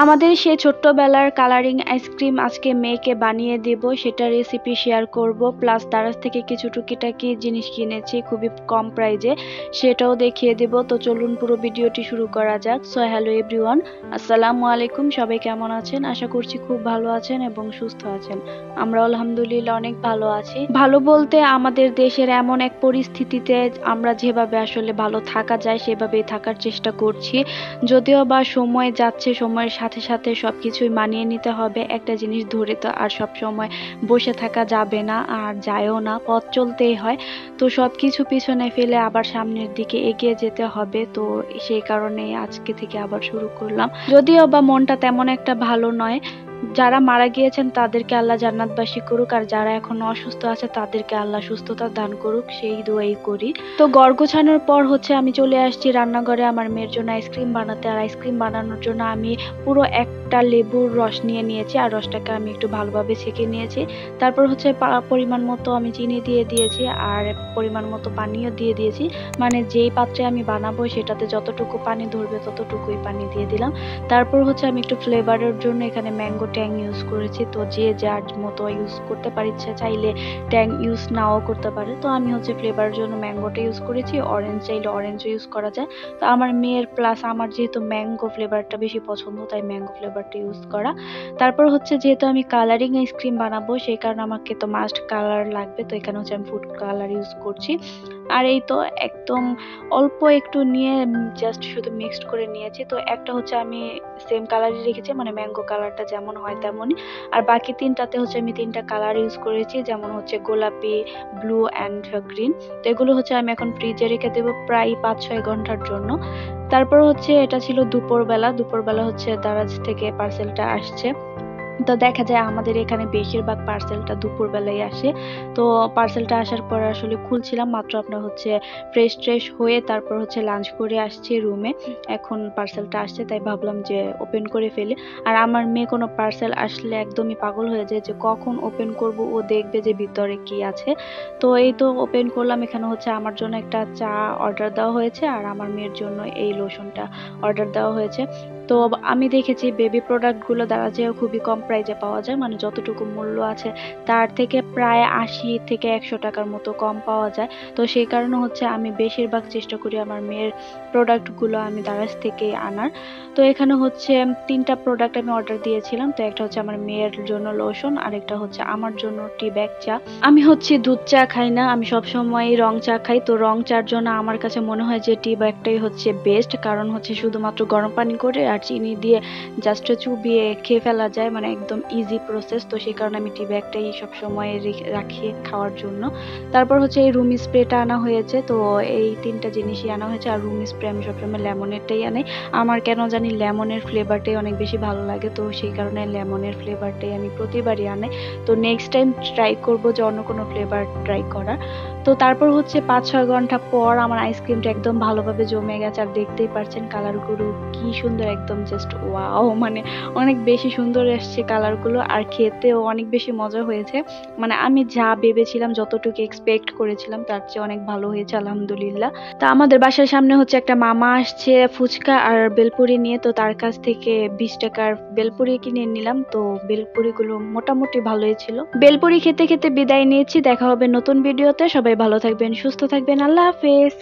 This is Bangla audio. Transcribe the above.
আমাদের সেই ছোট্টবেলার কালারিং আইসক্রিম আজকে মেয়েকে বানিয়ে দেব, সেটা রেসিপি শেয়ার করব। প্লাস দারাজ থেকে কিছু টুকিটাকি জিনিস কিনেছি খুবই কম প্রাইজে, সেটাও দেখিয়ে দেব। তো চলুন পুরো ভিডিওটি শুরু করা যাক। সো হ্যালো এভরিওয়ান, আসসালামু আলাইকুম। সবাই কেমন আছেন? আশা করছি খুব ভালো আছেন এবং সুস্থ আছেন। আমরা আলহামদুলিল্লাহ অনেক ভালো আছি। ভালো বলতে আমাদের দেশের এমন এক পরিস্থিতিতে আমরা যেভাবে আসলে ভালো থাকা যায় সেভাবেই থাকার চেষ্টা করছি। যদিও বা সময় যাচ্ছে, সময়ের সাথে সাথে সবকিছুই মানিয়ে নিতে হবে। একটা জিনিস ধরে তো আর সব সময় বসে থাকা যাবে না, আর যায়ও না, পথ চলতেই হয়। তো সবকিছু পিছনে ফেলে আবার সামনের দিকে এগিয়ে যেতে হবে। তো সেই কারণে আজকে থেকে আবার শুরু করলাম। যদিও বা মনটা তেমন একটা ভালো নয়। যারা মারা গিয়েছেন তাদেরকে আল্লাহ জান্নাতবাসী করুক, আর যারা এখন অসুস্থ আছে তাদেরকে আল্লাহ সুস্থতা দান করুক, সেই দোয়াই করি। তো ঘর গোছানোর পর আমি চলে আসছি রান্নাঘরে আমার মেয়ের জন্য আইসক্রিম বানাতে। আর আইসক্রিম বানানোর জন্য আমি পুরো একটা লেবুর রস নিয়ে নিয়েছি, আর রসটাকে আমি একটু ভালোভাবে ছেঁকে নিয়েছি। তারপর পরিমাণ মতো আমি চিনি দিয়ে দিয়েছি, আর পরিমাণ মতো পানিও দিয়ে দিয়েছি। মানে যেই পাত্রে আমি বানাবো সেটাতে যতটুকু পানি ধরবে ততটুকুই পানি দিয়ে দিলাম। তারপর আমি একটু ফ্লেভারের জন্য এখানে ম্যাঙ্গো ট্যাং ইউজ করেছি। তো যে যার মতো ইউজ করতে পারছে, চাইলে ট্যাং ইউজ নাও করতে পারে। তো আমি ফ্লেভারের জন্য ম্যাঙ্গোটা ইউজ করেছি, অরেঞ্জ চাইলে অরেঞ্জও ইউজ করা যায়। তো আমার মেয়ের প্লাস আমার যেহেতু ম্যাঙ্গো ফ্লেভারটা বেশি পছন্দ, তাই ম্যাঙ্গো ফ্লেভারটা ইউজ করা। তারপর যেহেতু আমি কালারিং আইসক্রিম বানাবো সেই কারণে আমাকে তো মাস্ট কালার লাগবে। তো এখানে আমি ফুড কালার ইউজ করছি। আর এই তো একদম অল্প একটু নিয়ে জাস্ট শুধু মিক্সড করে নিয়েছি। তো একটা আমি সেম কালারই রেখেছি, মানে ম্যাঙ্গো কালারটা যেমন হয় তেমনই। আর বাকি তিনটাতে আমি তিনটা কালার ইউজ করেছি, যেমন গোলাপি, ব্লু অ্যান্ড গ্রিন। তো এগুলো আমি এখন ফ্রিজে রেখে দেবো প্রায় 5-6 ঘন্টার জন্য। তারপর এটা ছিল দুপুরবেলা দারাজ থেকে পার্সেলটা আসছে। তো দেখা যায় আমাদের এখানে বেশিরভাগ পার্সেলটা দুপুরবেলায় আসে। তো পার্সেলটা আসার পর আসলে খুলছিলাম মাত্র, আপনার ফ্রেশ হয়ে তারপর লাঞ্চ করে আসছি রুমে। এখন পার্সেলটা আসছে, তাই ভাবলাম যে ওপেন করে ফেলি। আর আমার মেয়ে কোনো পার্সেল আসলে একদমই পাগল হয়ে যায় যে কখন ওপেন করব, ও দেখবে যে ভিতরে কি আছে। তো এই তো ওপেন করলাম। এখানে আমার জন্য একটা চা অর্ডার দেওয়া হয়েছে, আর আমার মেয়ের জন্য এই লোশনটা অর্ডার দেওয়া হয়েছে। তো আমি দেখেছি বেবি প্রোডাক্টগুলো দারাজেও খুবই কম প্রাইজে পাওয়া যায়, মানে যতটুকু মূল্য আছে তার থেকে প্রায় 80 থেকে 100 টাকার মতো কম পাওয়া যায়। তো সেই কারণে আমি বেশিরভাগ চেষ্টা করি আমার মেয়ের প্রোডাক্টগুলো আমি দারাজ থেকে আনার। তো এখানে তিনটা প্রোডাক্ট আমি অর্ডার দিয়েছিলাম। তো একটা আমার মেয়ের জন্য লোশন, আর একটা আমার জন্য টি ব্যাগ চা। আমি দুধ চা খাই না, আমি সবসময় রং চা খাই। তো রং চার জন্য আমার কাছে মনে হয় যে টি ব্যাগটাই বেস্ট, কারণ শুধুমাত্র গরম পানি করে আর চিনি দিয়ে জাস্ট চুবিয়ে খেয়ে ফেলা যায়, মানে একদম ইজি প্রসেস। তো সেই কারণে আমি টি ব্যাগটাই সবসময় রাখি খাওয়ার জন্য। তারপর এই রুম স্প্রেটা আনা হয়েছে। তো এই তিনটা জিনিসই আনা হয়েছে। আর রুম স্প্রে আমি সবসময় লেমনেরটাই আনাই, আমার কেন জানি লেমনের ফ্লেভারটাই অনেক বেশি ভালো লাগে। তো সেই কারণে লেমনের ফ্লেভারটাই আমি প্রতিবারই আনাই। তো নেক্সট টাইম ট্রাই করবো যে অন্য কোনো ফ্লেভার ট্রাই করার। তো তারপর 5-6 ঘন্টা পর আমার আইসক্রিমটা একদম ভালোভাবে জমে গেছে। আর দেখতেই পাচ্ছেন কালারগুলো কি সুন্দর, একদম জাস্ট ওয়াও, মানে অনেক বেশি সুন্দর এসছে কালারগুলো। আর খেতেও অনেক বেশি মজা হয়েছে, মানে আমি যা ভেবেছিলাম, যতটুকু এক্সপেক্ট করেছিলাম তার চেয়ে অনেক ভালো হয়েছে আলহামদুলিল্লাহ। তা আমাদের বাসার সামনে একটা মামা আসছে ফুচকা আর বেলপুরি নিয়ে। তো তার কাছ থেকে 20 টাকার বেলপুরি কিনে নিলাম। তো বেলপুরিগুলো মোটামুটি ভালোই ছিল। বেলপুরি খেতে খেতে বিদায় নিয়েছি। দেখা হবে নতুন ভিডিওতে। সবাই ভালো থাকবেন, সুস্থ থাকবেন। আল্লাহ হাফেজ।